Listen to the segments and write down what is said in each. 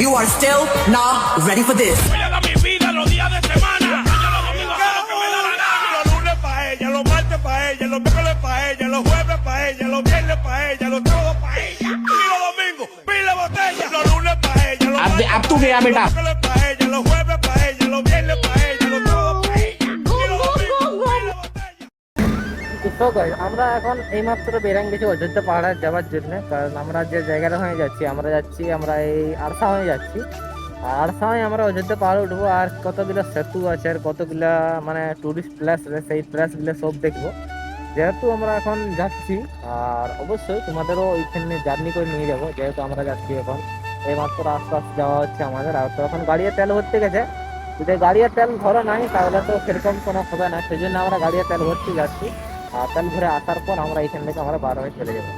You are still not ready for this. Voy a dar mi vida los días de semana. Yo los domingos hago lo que me da la gana. Los lunes pa' ella, los martes pa' ella, los miércoles pa' ella, los jueves pa' ella, los viernes pa' ella, los sábados pa' ella. Y los domingos, pila botella. Los lunes pa' ella, los martes अब तू गया बेटा। los miércoles pa' ella, los jueves pa' ella, los viernes pa' ella, los sábados pa' ella. Y los domingos, pila botella. তো guys আমরা এখন এইমাত্র বেরাং গেছি অযোধ্যা পাহাড়ে যাওয়ার জন্য, কারণ আমরা যে জায়গাটা হয়ে যাচ্ছি আমরা এই আরসা হয়ে যাচ্ছি। আর আরসা হয়ে আমরা অযোধ্যা পাহাড়ে উঠবো, আর কতগুলো সেতু আছে আর কতগুলা মানে টুরিস্ট প্লেস আছে, সেই প্লেসগুলো সব দেখবো। যেহেতু আমরা এখন যাচ্ছি, আর অবশ্যই তোমাদেরও ওইখানে জার্নি করে নিয়ে যাবো, যেহেতু আমরা যাচ্ছি এখন এইমাত্র আস্তে আস্তে যাওয়া হচ্ছে আমাদের। আর তো এখন গাড়ির তেল ভরতে গেছে, যদি গাড়ির তেল ভরা নাই তাহলে তো সেরকম কোনো হবে না, সেই জন্য আমরা গাড়ির তেল ভরতে যাচ্ছি। আর তেল ভরে আসার পর আমরা এখান থেকে আমরা বার হয়ে চলে যাবো।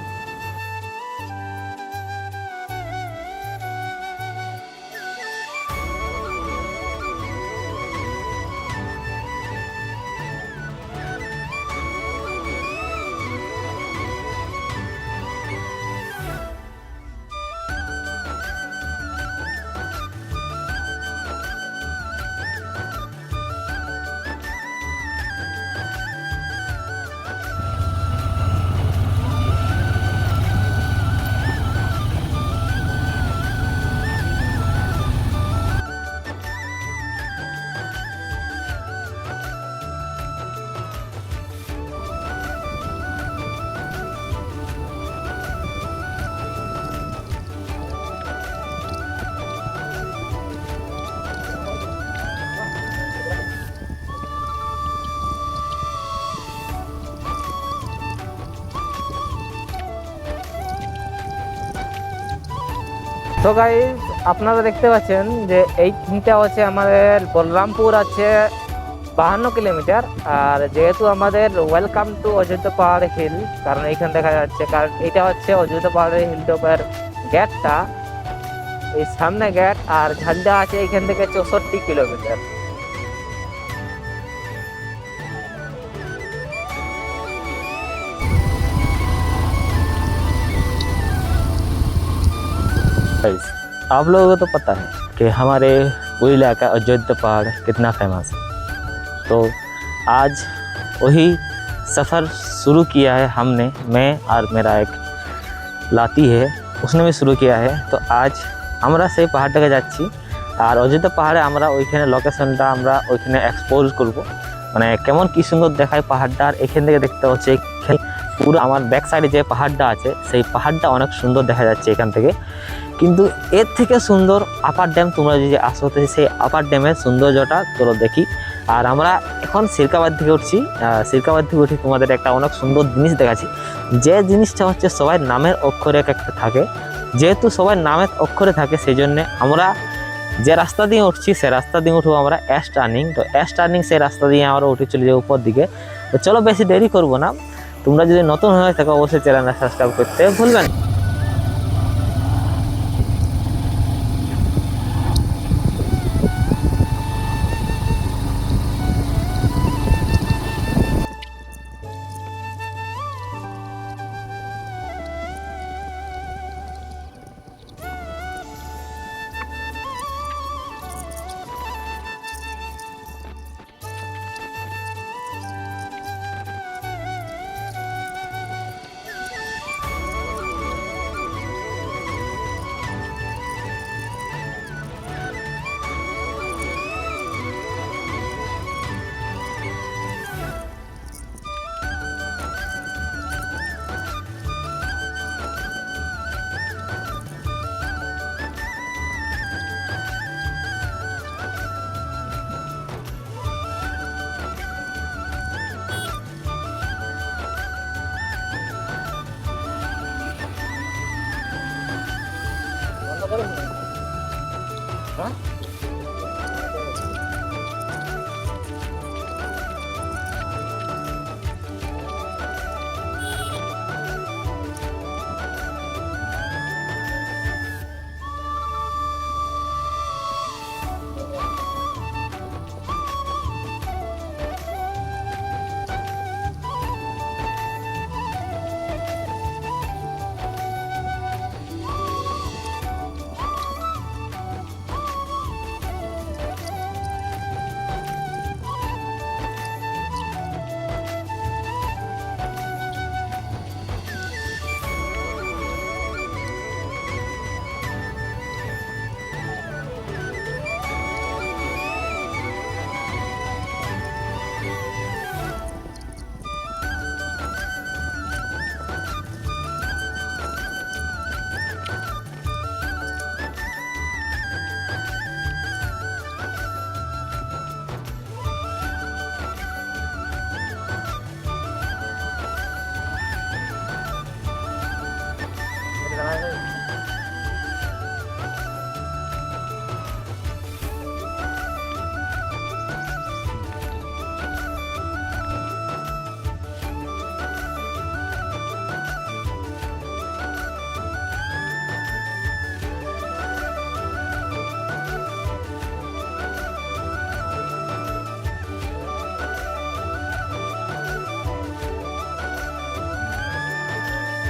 তো গাইস আপনারা দেখতে পাচ্ছেন যে এইখানটা হচ্ছে আমাদের বলরামপুর আছে 52 কিলোমিটার। আর যেহেতু আমাদের ওয়েলকাম টু অযোধ্যা পাহাড় হিল, কারণ এইখানে দেখা যাচ্ছে, কারণ এটা হচ্ছে অযোধ্যা পাহাড়ের হিল টপের গেটটা, এই সামনে গেট। আর ঝান্ডা আছে এইখান থেকে 64 কিলোমিটার। आप लोगों को तो पता है कि हमारे वो इलाका अयोध्या पहाड़ कितना फेमस है, तो आज वही सफ़र शुरू किया है हमने, मैं और मेरा एक लाती है, उसने भी शुरू किया है। तो आज আমরা সেই পাহাড়টাকে যাচ্ছি, আর অযোধ্যা পাহাড়ে আমরা ওইখানে লোকেশনটা আমরা ওইখানে এক্সপোজ করব, মানে কেমন কি সুন্দর দেখায় পাহাড়টা। আর এখান থেকে দেখতে হচ্ছে পুরো আমার ব্যাক সাইডে যে পাহাড়টা আছে সেই পাহাড়টা অনেক সুন্দর দেখা যাচ্ছে এখান থেকে, কিন্তু এর থেকে সুন্দর আপার ড্যাম। তোমরা যদি আসো সেই আপার ড্যামের সৌন্দর্যটা তোরা দেখি। আর আমরা এখন সিরকাবাদ থেকে উঠছি, সিরকাবাদ থেকে উঠে তোমাদের একটা অনেক সুন্দর জিনিস দেখাচ্ছি, যে জিনিসটা হচ্ছে সবাই নামের অক্ষরে এক একটা থাকে। যেহেতু সবাই নামের অক্ষরে থাকে সেই জন্যে আমরা যে রাস্তা দিয়ে উঠছি সে রাস্তা দিয়ে উঠবো আমরা এস টার্নিং। তো এস টার্নিং সেই রাস্তা দিয়ে আমরা উঠে চলে যাবো উপর দিকে। তো চলো বেশি দেরি করবো না, তোমরা যদি নতুন হয়ে থাকো অবশ্যই চ্যানেলটা সাবস্ক্রাইব করতে ভুলবেন।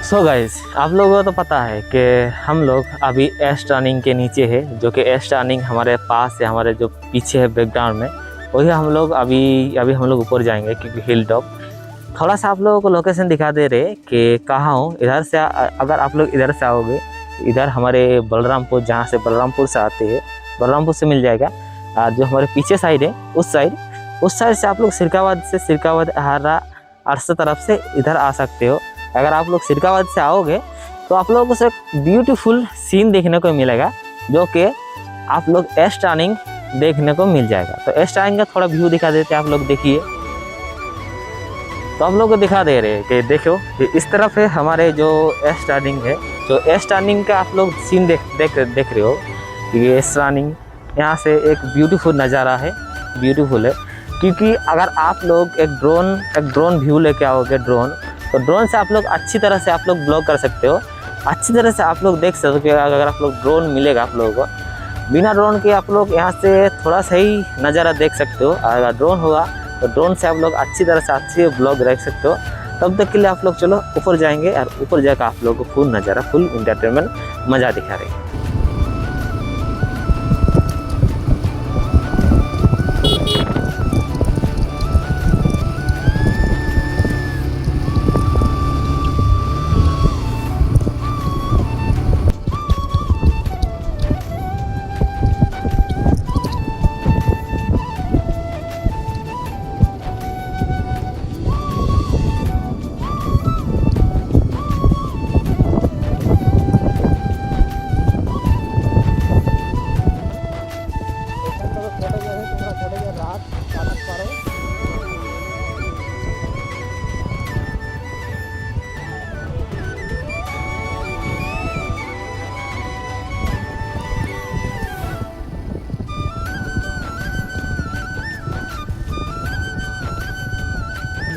सो गाइस, आप लोगों को तो पता है कि हम लोग अभी एस टर्निंग के नीचे है, जो कि एस टर्निंग हमारे पास है, हमारे जो पीछे है बैकग्राउंड में, वही हम लोग अभी हम लोग ऊपर जाएंगे क्योंकि हिल टॉप। थोड़ा सा आप लोगों को लोकेशन दिखा दे रहे कि कहाँ हूँ। इधर से अगर आप लोग इधर से आओगे, इधर हमारे बलरामपुर, जहाँ से बलरामपुर से आते हैं, बलरामपुर से मिल जाएगा। और जो हमारे पीछे साइड है उस साइड से आप लोग सिरकावाद हारा अरसा तरफ से इधर आ सकते हो। अगर आप लोग सिरकावाद से आओगे तो आप लोगों को एक ब्यूटीफुल सीन देखने को मिलेगा, जो कि आप लोग एस टर्निंग देखने को मिल जाएगा। तो एस टर्निंग का थोड़ा व्यू दिखा देते हैं, आप लोग देखिए। तो आप लोग को दिखा दे रहे हैं कि देखो इस तरफ है हमारे जो एस टर्निंग है। जो एस टर्निंग का आप लोग सीन देख रहे हो, ये एस टर्निंग यहाँ से एक ब्यूटीफुल नज़ारा है, ब्यूटीफुल है। क्योंकि अगर आप लोग एक ड्रोन व्यू लेके आओगे, तो ड्रोन से आप लोग अच्छी तरह से आप लोग ब्लॉग कर सकते हो, अच्छी तरह से आप लोग देख सकते हो। अगर आप लोग ड्रोन मिलेगा आप लोगों को, बिना ड्रोन के आप लोग यहाँ से थोड़ा सही नज़ारा देख सकते हो। अगर ड्रोन होगा तो ड्रोन से आप लोग अच्छी तरह से अच्छे ब्लॉग देख सकते हो। तब तक के लिए आप लोग चलो ऊपर जाएंगे, और ऊपर जाकर आप लोगों को फुल नज़ारा, फुल इंटरटेनमेंट मज़ा दिखा रहे हैं।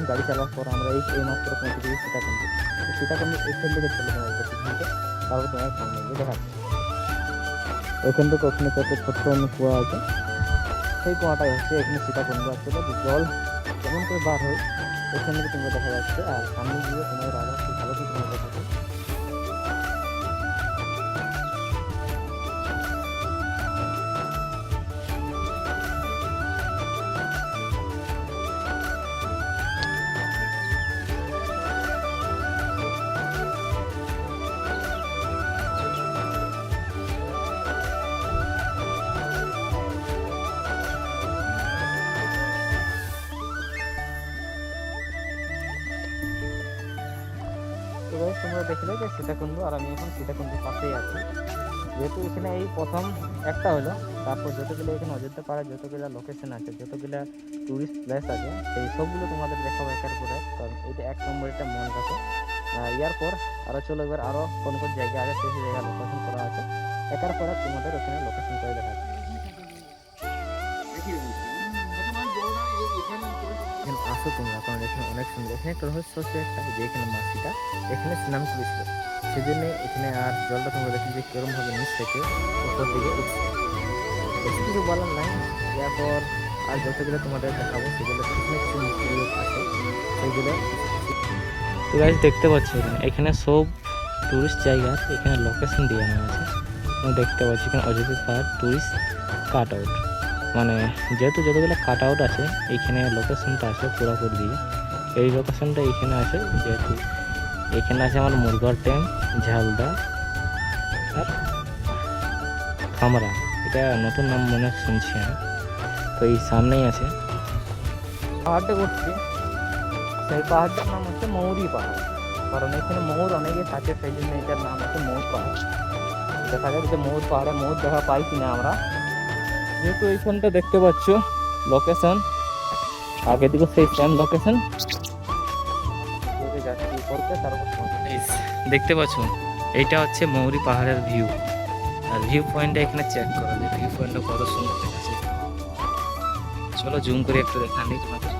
গাড়ি চালার পর আমরা এই মাত্র পৌঁছে গেছি সীতাকুণ্ড। তো সীতাকুণ্ড এখান থেকে চলে যাবো পিকনিকে, তারপর তোমার সামনে গিয়ে দেখাচ্ছি। এখান থেকে ওখানে কত ছোট্ট কুয়া আছে, সেই কুয়াটাই হচ্ছে এখানে সীতাকুণ্ড। আসলে জল কেমন করে বার হয় এখান থেকে তোমরা দেখা যাচ্ছে, আর সামনে গিয়ে তোমাদের আরও খুব ভালো করে তোমরা দেখাচ্ছে। তোমরা দেখলে যে সীতাকুণ্ড, আর আমি এখন সীতাকুণ্ডের পাশেই আছি। যেহেতু এখানে এই প্রথম একটা হলো, তারপর যতগুলো এখানে অযোধ্যা পাড়ার যতগুলো লোকেশন আছে, যতগুলো টুরিস্ট প্লেস আছে, সেই সবগুলো তোমাদের দেখাবো একের পর এক। কারণ এইটা এক নম্বর একটা মন কাছে। ইয়ার পর আরও চলো এবার আরও কোন কোন জায়গা আছে, সেই জায়গা লোকেশন করা আছে, একের পর এক তোমাদের ওখানে লোকেশন করে দেখাচ্ছি। আসো তোমরা, কারণ এখানে অনেক সুন্দর। এখানে একটা রহস্য হচ্ছে একটা, যে এখানে মাসিটা এখানে স্নান করেছিল, সেই জন্য এখানে আর জলটা তোমরা দেখেন যে কেরমভাবে নিচ থেকে উপর দিকে উঠছে। বেশি কিছু বলার নাই। এরপর আর যতগুলো তোমাদের দেখাবো সেগুলো কিছু কিছু মিস্ত্রি আছে, সেইগুলো তো গাইজ দেখতে পাচ্ছি। এখানে সব টুরিস্ট জায়গা এখানে লোকেশন দিয়ে নেওয়া আছে। তোমরা দেখতে পাচ্ছি এখানে অযোধ্যা পাহাড় টুরিস্ট কাট আউট, মানে যেহেতু যতগুলো কাট আউট আছে এইখানে লোকেশনটা আছে পুরোপুরি দিয়ে। এই লোকেশনটা এইখানে আছে, যেহেতু এখানে আছে আমার মুরগার ট্যাঙ্ক, ঝালদা আর খামরা, এটা নতুন নাম মনে শুনছি আমি। তো এই সামনেই আছে পাহাড়টা করছি, সেই পাহাড়টার নাম হচ্ছে মৌরি পাহাড়। কারণ এখানে ময়ূর অনেকে থাকে, সেই জন্য এটার নাম হচ্ছে ময়ূর পাহাড়। দেখা যাক যে ময়ূর পাহাড়ে ময়ূর দেখা পাই কিনা আমরা। যেহেতু এইখানটা দেখতে পাচ্ছ লোকেশন, আগে দিকে সেই সেম লোকেশন দেখতে পাচ্ছ। এইটা হচ্ছে মৌরি পাহাড়ের ভিউ, আর ভিউ পয়েন্টটা এখানে চেক করা যায়। ভিউ পয়েন্টটা কত সুন্দর দেখাচ্ছে। চলো জুম করে একটু দেখা নিই তোমাদের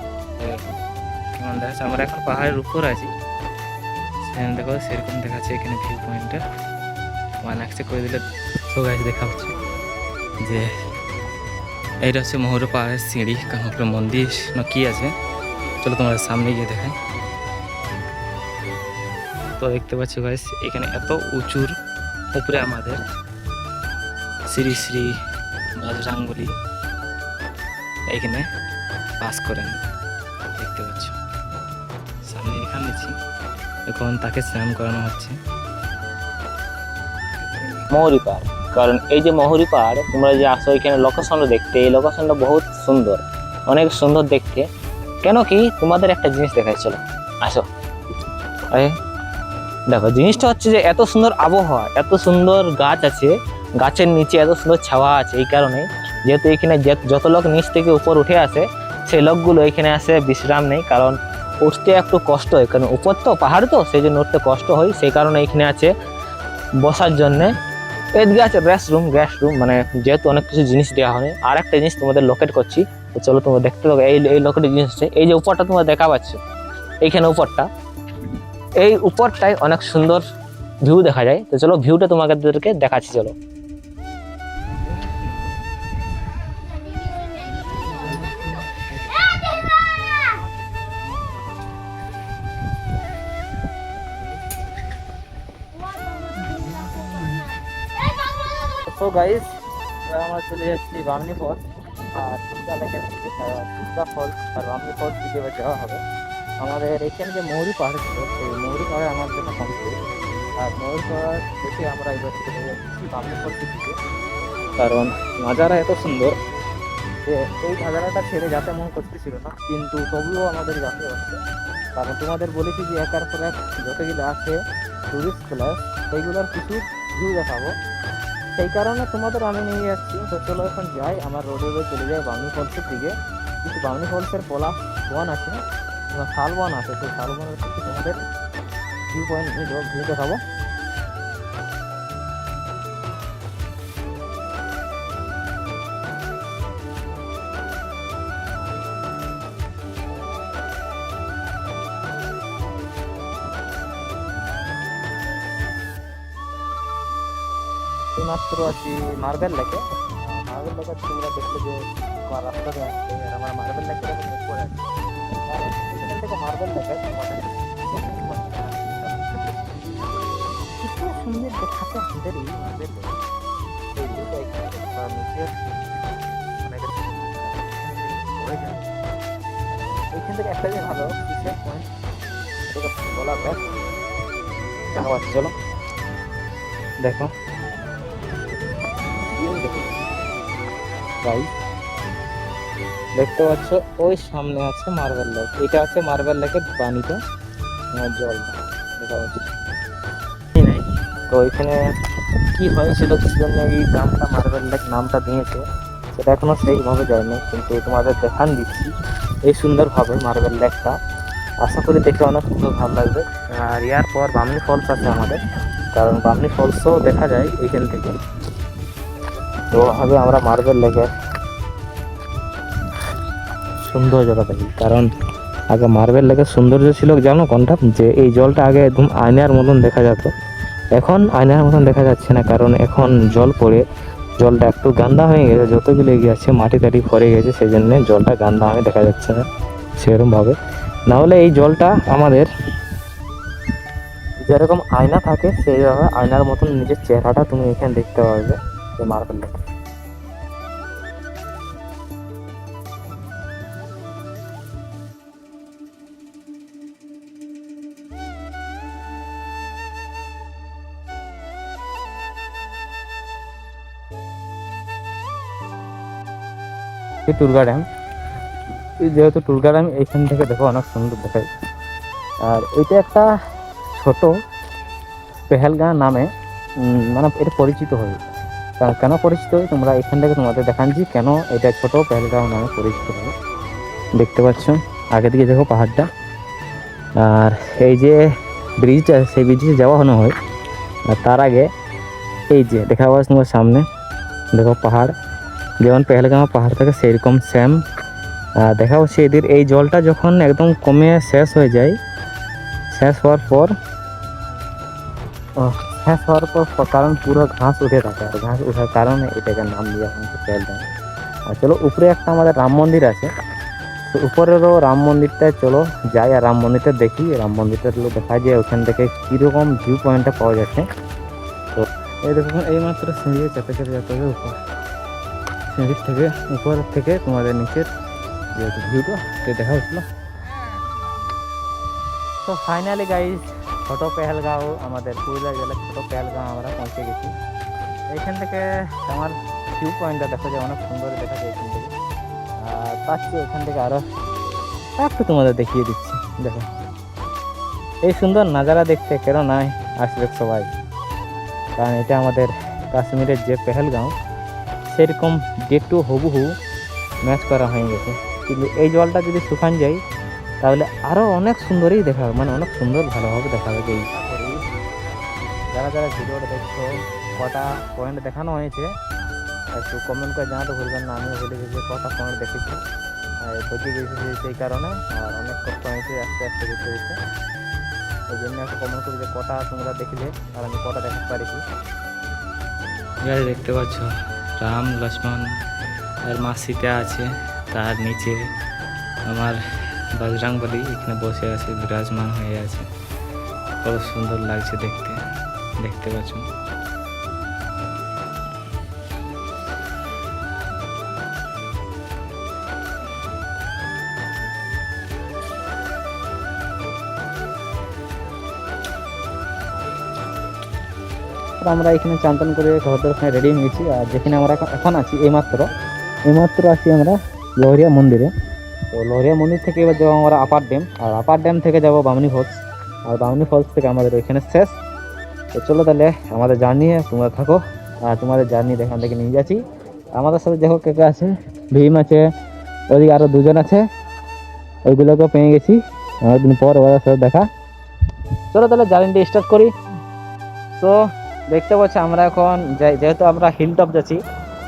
কেমন দেখাচ্ছে। আমরা এখন পাহাড়ের উপর আছি, সেখানে দেখো সেরকম দেখাচ্ছে এখানে ভিউ পয়েন্টটা। ওয়ান অ্যাক্সে করে দিলে তো গাছ দেখা হচ্ছে যে এইটা হচ্ছে ময়ূর পাহাড়ের সিঁড়ি। কারণ উপরে মন্দির না কি আছে, চলো তোমাদের সামনে গিয়ে দেখাই। তো দেখতে পাচ্ছি গাইস এখানে এত উঁচুর উপরে আমাদের শ্রী শ্রী বজরংবলী এখানে বাস করেন। দেখতে পাচ্ছ সামনে এখানে নিচ্ছি, এখন তাকে স্নান করানো হচ্ছে। মহুরী পাহাড়, কারণ এই যে মহুরী পাহাড় তোমরা যে আসো এখানে লোকেশনটা দেখতে, এই লোকেশনটা বহুত সুন্দর, অনেক সুন্দর দেখতে। কেন কি তোমাদের একটা জিনিস দেখাই, চলো আসো। দেখো জিনিসটা হচ্ছে যে এত সুন্দর আবহাওয়া, এত সুন্দর গাছ আছে, গাছের নিচে এত সুন্দর ছাওয়া আছে, এই কারণে যেহেতু এখানে যত লোক নিচ থেকে উপর উঠে আসে সেই লোকগুলো এখানে আসে বিশ্রাম নেই, কারণ উঠতে একটু কষ্ট হয়, কারণ উপর তো পাহাড় তো সেই জন্য উঠতে কষ্ট হয়, সেই কারণে এখানে আছে বসার জন্যে। এদিকে আছে গ্যাস রুম, মানে যেহেতু অনেক কিছু জিনিস দেওয়া হয়। আর একটা জিনিস তোমাদের লোকেট করছি, তো চলো তোমরা দেখতে পাবে। এই লোকেটের জিনিস হচ্ছে এই যে উপরটা তোমরা দেখা পাচ্ছ, এইখানে উপরটা, এই উপরটায় অনেক সুন্দর ভিউ দেখা যায়। তো চলো ভিউটা তোমাদেরকে দেখাচ্ছি, চলো। তো গাইস আমরা চলে যাচ্ছি বামনি ফলস, আর দুর্গা লেকের দিকে দুর্গা ফলস আর বামনি ফলস দিকে এবার যাওয়া হবে। আমাদের এখানে যে মহুরী পাহাড় ছিল সেই মহুরী পাহাড়ে আমার জন্য কমপ্লিট, আর মহুরী পাহাড় দেখে আমরা এবার চলে যাচ্ছি বামনি ফলসের দিকে, কারণ নাজারা এত সুন্দর যে এই নাজারাটা ছেড়ে যেতে মন করতেছিল না, কিন্তু তবুও আমাদের যেতে হচ্ছে। কারণ তোমাদের বলেছি যে একার পর এক যতগুলো আছে টুরিস্ট প্লেস সেইগুলোর কিছু ভিউ দেখাবো, সেই কারণে তোমাদের আমি নিয়ে যাচ্ছি। তো চলো এখন যাই, আমার রোডে চলে যাই বামনি ফলসের দিকে। কিন্তু বামনি ফলসের পলা বন আছে, শাল বন আছে, সেই শাল বনের থেকে তোমাদের ভিউ পয়েন্ট ভিউ দেখাবো। মাত্র আছি মার্বেল লেকে। মার্বেল লেকে তোমরা দেখতে যে আমার রাস্তাতে আসছে, আর আমার মার্বেল লেকের এখন উপরে আছে, আর এখান থেকে মার্বেল লেকে তোমাদের কিছু সুন্দর দেখাতে আমাদের এই মার্বেল লেক, এই দুটো এখানে নিচে এইখান থেকে একটা যে ভালো বিশেষ পয়েন্ট এটাকে বলা যায়। চলো দেখো দেখতে পাচ্ছ ওই সামনে আছে মার্বেল লেক, এটা আছে মার্বেল লেকের পানিটা, জলটা দেখা যাচ্ছে। তো এখানে কি হয়েছিল, কি জন্য এই নামটা মার্বেল লেক নামটা দিয়েছে সেটা এখনো সেইভাবে যায়নি, কিন্তু তোমাদের দেখান দিচ্ছি এই সুন্দরভাবে মার্বেল লেকটা। আশা করি দেখে অনেক সুন্দর ভালো লাগবে। আর ইয়ার পর বামনি ফলস আছে আমাদের, কারণ বামনি ফলসও দেখা যায় এইখান থেকে। তো হবে আমরা মার্বেল লেকের সৌন্দর্যটা দেখি, কারণ আগে মার্বেল লেকের সৌন্দর্য ছিল জানো কোনটা, যে এই জলটা আগে একদম আয়নার মতন দেখা যেত, এখন আয়নার মতন দেখা যাচ্ছে না, কারণ এখন জল পড়ে জলটা একটু গান্দা হয়ে গেছে, যতগুলো এগিয়ে আছে মাটি টাটি ভরে গেছে, সেই জন্য জলটা গান্দা হয়ে দেখা যাচ্ছে না সেরকমভাবে। নাহলে এই জলটা আমাদের যেরকম আয়না থাকে সেইভাবে আয়নার মতন নিজের চেহারাটা তুমি এখানে দেখতে পারবে যে মার্বেল লেক। টুরগা ড্যাম, যেহেতু টুরগা ড্যাম এইখান থেকে দেখো অনেক সুন্দর দেখায়। আর এটা একটা ছোট পেহেলগাঁও নামে মানে এটা পরিচিত হয়, কারণ কেন পরিচিত হয় তোমরা এখান থেকে তোমাদের দেখাচ্ছি কেন এটা ছোট পেহেলগাঁও নামে পরিচিত হয়। দেখতে পাচ্ছ আগে দিকে দেখো পাহাড়টা, আর এই যে ব্রিজটা সেই ব্রিজে যাওয়া হয়, আর তার আগে এই যে দেখা পাচ্ছ তোমার সামনে দেখো পাহাড়, যেমন পেহেলগাঁও পাহাড় থাকে সেইরকম সেম দেখা হচ্ছে এদের। এই জলটা যখন একদম কমে শেষ হয়ে যায়, শেষ হওয়ার পর কারণ পুরো ঘাস উঠে থাকে, আর ঘাস ওঠার কারণে এটাকে নাম দেওয়া হয়েছে পেহেলগাঁও। আর চলো উপরে একটা আমাদের রাম মন্দির আছে, তো উপরেরও রাম মন্দিরটায় চলো যাই আর রাম মন্দিরটা দেখি। রাম মন্দিরটা দেখা যায় ওখান থেকে কীরকম ভিউ পয়েন্টটা পাওয়া যাচ্ছে। তো এই দেখুন এইমাত্র সিঁড়ি চেপে চেপে যেতে হবে উপর, সিঁড়ির থেকে উপর থেকে তোমাদের নিচের যেহেতু ভিউটা সে দেখা হচ্ছিল। তো ফাইনালি গাইজ ছোটো পেহেলগাঁও, আমাদের পুরুলিয়া জেলার ছোটো পেহেলগাঁও আমরা পৌঁছে গেছি। এইখান থেকে আমার ভিউ পয়েন্টটা দেখা যায় অনেক সুন্দর দেখা যায় এখান থেকে। আর তার চেয়ে এখান থেকে আরও একটু তোমাদের দেখিয়ে দিচ্ছি। দেখো এই সুন্দর নাজারা দেখতে কেন নাই আসবে সবাই, কারণ এটা আমাদের কাশ্মীরের যে পেহেলগাঁও সেরকম ডেটু হুবহু ম্যাচ করা হয়ে গেছে। কিন্তু এই জলটা যদি শুকান যায় তাহলে আরও অনেক সুন্দরই দেখা হবে, মানে অনেক সুন্দর ভালোভাবে দেখা হবে। এই যারা যারা ভিডিওটা দেখছো কটা পয়েন্ট দেখানো হয়েছে একটু কমেন্ট করে জানাতে ভুলবেন না। আমিও ভুলে গেছি কটা পয়েন্ট দেখেছি, ভুলে গেছি সেই কারণে, আর অনেক কষ্ট হয়েছে আস্তে আস্তে ঘুরতে ঘুরতে। ওই জন্য একটু কমেন্ট করি যে কটা তোমরা দেখলে আর আমি কটা দেখাতে পারিছি। গাড়ি দেখতে পাচ্ছ রাম লক্ষ্মণ আর মা সীতা আছে, তার নিচে আমার বজরংবলী এখানে বসে আছে, বিরাজমান হয়ে আছে। কত সুন্দর লাগছে দেখতে, দেখতে পাচ্ছ। আমরা এখানে চান্তন করে ঘরদের ওখানে রেডি হয়েছি। আর যেখানে আমরা এখন আছি এইমাত্র আছি আমরা লহরিয়া মন্দিরে। তো লহরিয়া মন্দির থেকে এবার যাবো আমরা আপার ড্যাম, আর আপার ড্যাম থেকে যাবো বামনি ফলস, আর বামনি ফলস থেকে আমাদের ওইখানে শেষ। তো চলো তাহলে আমাদের জার্নি তোমরা থাকো, আর তোমাদের জার্নি এখান থেকে নিয়ে যাচ্ছি। আমাদের সাথে দেখো কে কে আছে, ভীম আছে, ওইদিকে আরও দুজন আছে, ওইগুলোকেও পেয়ে গেছি অনেকদিন পর ওদের সাথে দেখা। চলো তাহলে জার্নিটা স্টার্ট করি। তো দেখতে পাচ্ছি আমরা এখন যেহেতু আমরা হিল টপ যাচ্ছি,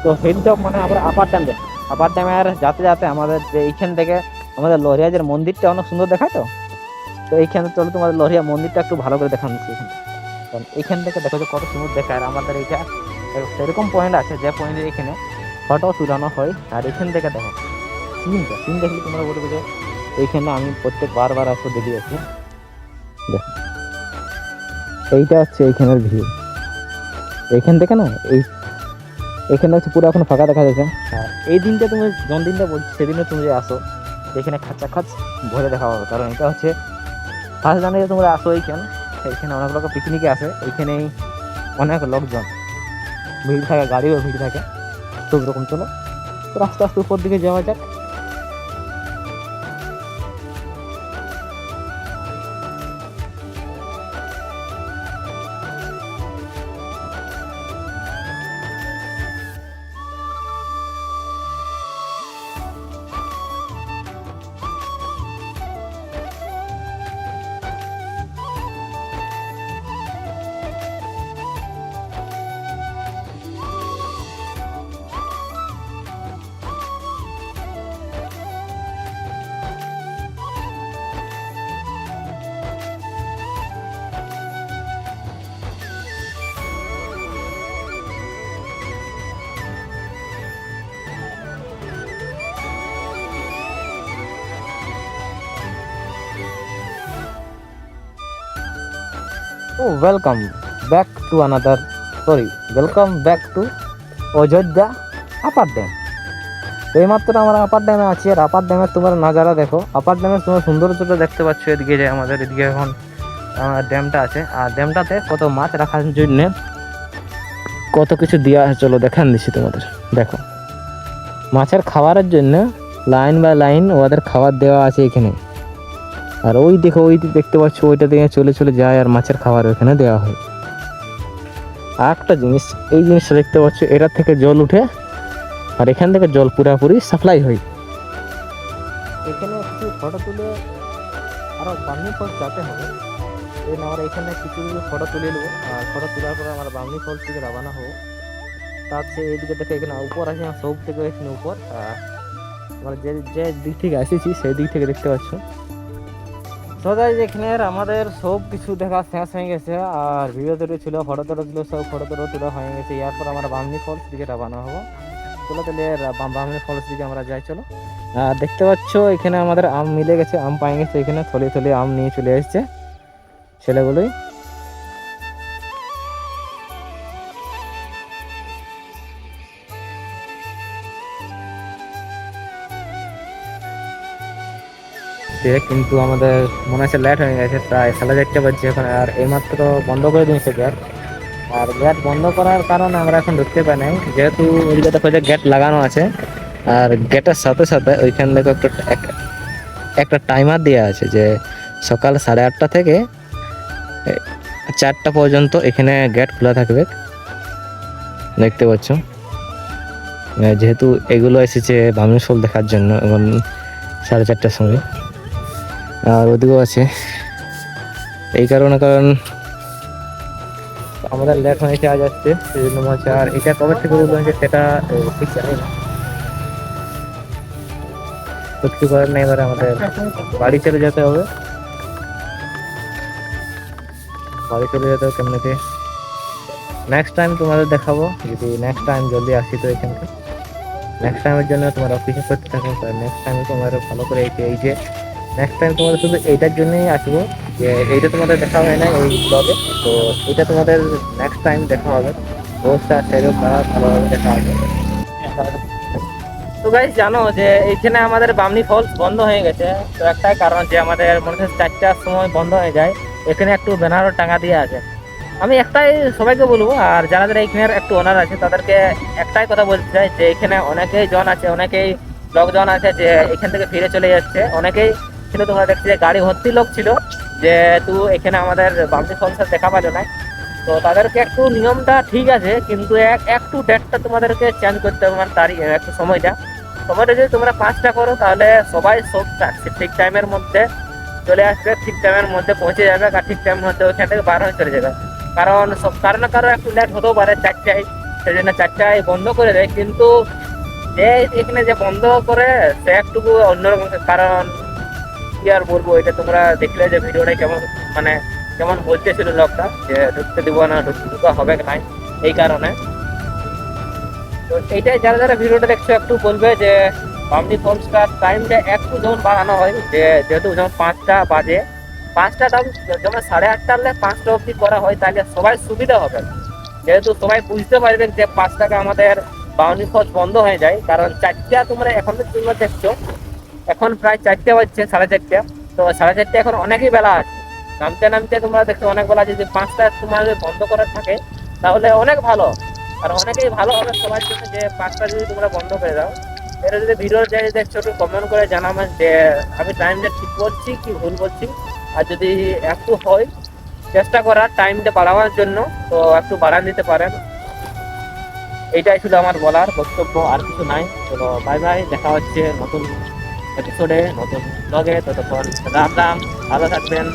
তো হিল টপ মানে আমরা আপার ড্যাম যাচ্ছি। আপার ড্যামের যাতে যাতে আমাদের যে এইখান থেকে আমাদের লহরিয়াজের মন্দিরটা অনেক সুন্দর দেখায়। তো এইখানে চলো তোমাদের লহরিয়া মন্দিরটা একটু ভালো করে দেখানো দিচ্ছি এখানে, কারণ এইখান থেকে দেখো যে কত সুন্দর দেখায়। আর আমাদের এইটা সেরকম পয়েন্ট আছে যে পয়েন্টে এখানে ফটো তুলানো হয়। আর এখান থেকে দেখো সিন দেখলে তোমরা বলবে যে এইখানে আমি প্রত্যেক বারবার আসবো, দেখে আছি। দেখো এইটা হচ্ছে এইখানের ভিউ, এইখান থেকে না এইখানে হচ্ছে পুরো এখন ফাঁকা দেখা যাচ্ছে। আর এই দিনটা তুমি জন্মদিনটা বলছি সেদিনে তুমি যে আসো এখানে খাঁচাখাচ ভরে দেখা হবে, কারণ এটা হচ্ছে ফার্স্ট জানুয়ারি তোমরা আসো এইখানে অনেক লোক পিকনিকে আসে, এইখানেই অনেক লোকজন ভিড় থাকে, গাড়িও ভিড় থাকে সব রকম। চলো তো আস্তে আস্তে উপর দিকে যাওয়া যাক। Welcome back to Ayodhya upper dam. তো এইমাত্র আমরা আপার ড্যামে আছি, আর আপার ড্যামের তোমার নাজারা দেখো। আপার ড্যামের তোমার সৌন্দর্যটা দেখতে পাচ্ছ। এদিকে যে আমাদের এদিকে এখন ড্যামটা আছে, আর ড্যামটাতে কত মাছ রাখার জন্য কত কিছু দেওয়া আছে। চলো দেখান দিচ্ছি তোমাদের। দেখো মাছের খাবারের জন্য লাইন বাই লাইন ওদের খাবার দেওয়া আছে এখানে। আর ওই দেখো ওই দেখতে পাচ্ছ ওইটা দিয়ে চলে চলে যায়, আর মাছের খাবার ওইখানে দেওয়া হয়। আর একটা জিনিস, এই জিনিসটা দেখতে পাচ্ছ, এটার থেকে জল উঠে আর এখান থেকে জল পুরাপুরি সাপ্লাই হয়। এখানে একটু ফটো তুলে আরও বামনি ফলস যেতে হবে। আমরা এখানে কিছু ফটো তুলে নেবো, আর ফটো তোলার পরে আমরা বামনি ফলস থেকে রওনা হবো। তার চেয়ে এইদিকে দেখো এখানে উপর আছে, সব থেকে এখানে উপর আমরা যে দিক থেকে এসেছি সেই দিক থেকে দেখতে পাচ্ছ। সবাই এখানে আমাদের সব কিছু দেখা শেষ হয়ে গেছে, আর ভিডিও তোলা ছিল, ফটো তোলা ছিল, সব ফটো তোলা হয়ে গেছে। এরপর আমরা বামনি ফলস দিকে রওনা হবো। চলো তাহলে বামনি ফলস দিকে আমরা যাই, চলো। আর দেখতে পাচ্ছ এখানে আমাদের আম মিলে গেছে, আম পাই গেছে, এখানে থলি থলি আম নিয়ে চলে এসেছে ছেলেগুলোই। কিন্তু আমাদের মনে হচ্ছে লেট হয়ে গেছে, প্রায় 4:30 বাজছে এখন, আর এইমাত্র বন্ধ করে দিয়েছে গেট। আর গেট বন্ধ করার কারণে আমরা এখন ঢুকতে পাই নাই, যেহেতু ওইদিকে দেখো যে গেট লাগানো আছে। আর গেটের সাথে সাথে ওইখান থেকে একটা টাইমার দেওয়া আছে যে সকাল 8:30 থেকে 4টা পর্যন্ত এখানে গেট খোলা থাকবে। দেখতে পাচ্ছ যেহেতু এগুলো এসেছে বামনি ফল দেখার জন্য এবং 4:30টার সময়। আর ওদিকেও আছে, এই কারণ আমাদের লেট হয়েছে আজ আসছে সেই জন্য বলছে। আর এটা কবে থেকে বলবেন যে সেটা ঠিক জানি না, সত্যি করার নেই। এবারে আমাদের বাড়ি চলে যেতে হবে, কেমনিতে নেক্সট টাইম তোমাদের দেখাবো, যদি নেক্সট টাইম জলদি আসি তো এখানকে। নেক্সট টাইমের জন্য তোমরা অপেক্ষা করতে থাকো, নেক্সট টাইম তোমাদের ভালো করে এই যে নেক্সট টাইম তোমাদের শুধু এইটার জন্যই আসবো যে এইটা তোমাদের দেখা হয় না এই ব্লগে, তো এটা তোমাদের নেক্সট টাইম দেখা হবে, রোজটা সেরকম ভালোভাবে দেখা হবে। তো গাইস জানো যে এইখানে আমাদের বামনি ফলস বন্ধ হয়ে গেছে, তো একটাই কারণ যে আমাদের মনে হচ্ছে 4টার সময় বন্ধ হয়ে যায়। এখানে একটু ব্যানারও টাঙা দিয়ে আছে। আমি একটাই সবাইকে বলবো, আর যারা যারা এখানে একটু ওনার আছে তাদেরকে একটাই কথা বলতে চাই যে এখানে অনেকেই জন আছে, অনেকেই লোকজন আছে যে এখান থেকে ফিরে চলে যাচ্ছে। অনেকেই ছিল, তোমরা দেখছি যে গাড়ি ভর্তি লোক ছিল, যে তুই এখানে আমাদের বামনি ফলসের দেখা পাবে না। তো তাদেরকে একটু নিয়মটা ঠিক আছে, কিন্তু একটু ডেটটা তোমাদেরকে চেঞ্জ করতে হবে, মানে তারিখ একটু সময়টা যদি তোমরা 5টা করো তাহলে সবাই সব ঠিক টাইমের মধ্যে চলে আসবে, ঠিক টাইমের মধ্যে পৌঁছে যাবে, আর ঠিক টাইমের মধ্যে ওইখান থেকে বার হয়ে চলে যাবে। কারণ সব কারো একটু লেট হতেও পারে 4টায়, সেই জন্য 4টায় বন্ধ করে দেয়। কিন্তু যে এখানে যে বন্ধ করে সে একটু অন্যরকম, কারণ কি আর বলবো, এটা তোমরা দেখলে যে ভিডিওটা কেমন বলতেছিল লোকটা যে ঢুকতে দিব না, ঢুকা হবে নাই, এই কারণে। তো এইটাই যারা যারা ভিডিওটা দেখছো একটু বলবে যে বামনি ফলসটার টাইমটা একটু যখন বাড়ানো হয়, যে যেহেতু যখন 5টা বাজে, 5টা দাম যখন 8:30 হলে 5টা অবধি করা হয়, তাহলে সবাই সুবিধা হবে, যেহেতু সবাই বুঝতে পারবে যে 5টাকে আমাদের বামনি ফলস বন্ধ হয়ে যায়। কারণ 4টা তোমরা এখন তোমরা দেখছো, এখন প্রায় 4টে বাজছে, 4:30। তো 4:30 এখন অনেকই বেলা আছে, নামতে তোমরা দেখছো অনেক বেলা আছে। যদি 5টা তোমাদের বন্ধ করা থাকে তাহলে অনেক ভালো, আর অনেকেই ভালো হবে সবার জন্য যে 5টা যদি তোমরা বন্ধ করে দাও। এটা যদি ভিডিও যাই দেখছো একটু কমেন্ট করে জানাবেন যে আমি টাইমটা ঠিক বলছি কি ভুল বলছি। আর যদি একটু হয় চেষ্টা করার টাইমটা বাড়াবার জন্য, তো একটু বাড়ান দিতে পারেন। এইটাই ছিল আমার বলার বক্তব্য, আর কিছু নাই। তো বাই বাই, দেখা হচ্ছে নতুন এপিসোডে, নতুন ব্লগে। ততক্ষণ রাম রাম, ভালো থাকবেন।